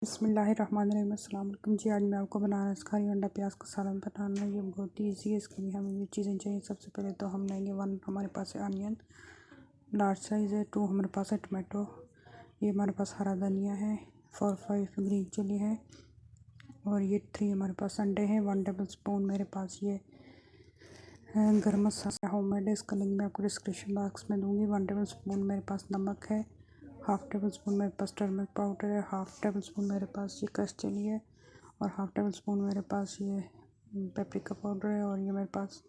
बिस्मिल्लाहिर्रहमानिर्रहीम। अस्सलाम वालेकुम जी। आज मैं आपको बनाना सिखा रही हूँ अंडा प्याज का सालन बनाना। ये बहुत ही ईजी है। इसके लिए हमें ये चीज़ें चाहिए। सबसे पहले तो हम लेंगे 1 हमारे पास है अनियन, लार्ज साइज़ है। 2 हमारे पास है टमाटो। ये हमारे पास हरा धनिया है। 4-5 ग्रीन चिली है। और ये 3 हमारे पास अंडे हैं। 1 टेबल स्पून मेरे पास ये गरम मसाला होममेड है। इसका लिंक मैं आपको डिस्क्रिप्शन बॉक्स में दूँगी। 1 टेबल स्पून मेरे पास नमक है। 1/2 टेबल स्पून मेरे पास टर्मरिक पाउडर है। 1/2 टेबल स्पून मेरे पास ये कश्मीरी चिली है। और 1/2 टेबल स्पून मेरे पास ये पेपरिका पाउडर है। और ये मेरे पास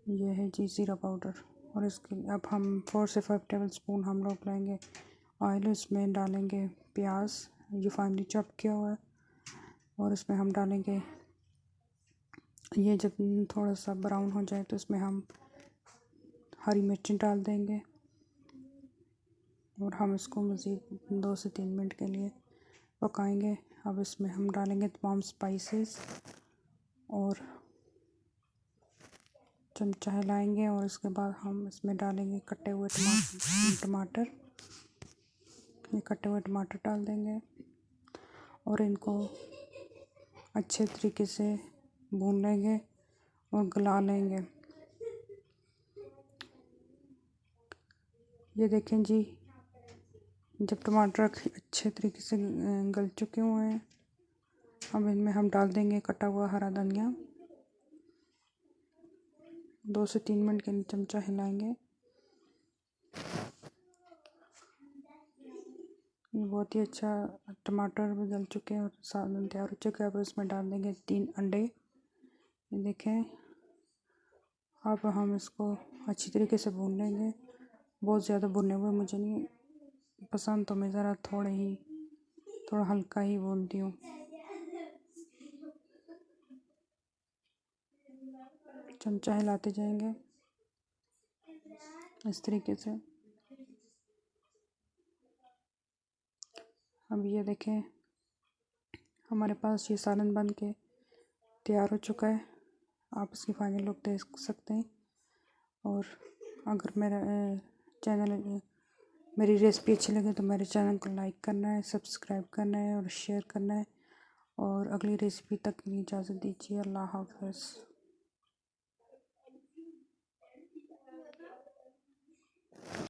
ये है जी ज़ीरा पाउडर। और इसके अब हम 4 से 5 टेबल स्पून हम लोग लेंगे ऑयल। इसमें डालेंगे प्याज, ये फाइनली चॉप किया हुआ है। और इसमें हम डालेंगे ये जब थोड़ा सा ब्राउन हो जाए तो इसमें हम हरी मिर्ची डाल देंगे। और हम इसको मज़ीद 2 से 3 मिनट के लिए पकाएंगे। अब इसमें हम डालेंगे तमाम स्पाइसेस और चमचा हिलाएंगे। और इसके बाद हम इसमें डालेंगे कटे हुए टमाटर। ये कटे हुए टमाटर डाल देंगे और इनको अच्छे तरीके से भून लेंगे और गला लेंगे। ये देखें जी, जब टमाटर अच्छे तरीके से गल चुके हुए हैं, अब इनमें हम डाल देंगे कटा हुआ हरा धनिया। 2 से 3 मिनट के लिए चमचा हिलाएंगे। ये बहुत ही अच्छा टमाटर भी गल चुके हैं और सालन तैयार हो चुका है। अब इसमें डाल देंगे 3 अंडे। ये देखें, अब हम इसको अच्छी तरीके से भून लेंगे। बहुत ज़्यादा भुने हुए मुझे नहीं पसंद, तो मैं ज़रा थोड़ा हल्का ही भूनती हूँ। चमचा हिलाते जाएंगे इस तरीके से। अब ये देखें, हमारे पास ये सालन बन के तैयार हो चुका है। आप इसकी फाइनल लुक देख सकते हैं। और अगर मेरी रेसिपी अच्छी लगे तो मेरे चैनल को लाइक करना है, सब्सक्राइब करना है और शेयर करना है। और अगली रेसिपी तक की इजाज़त दीजिए। अल्लाह हाफ़िज़।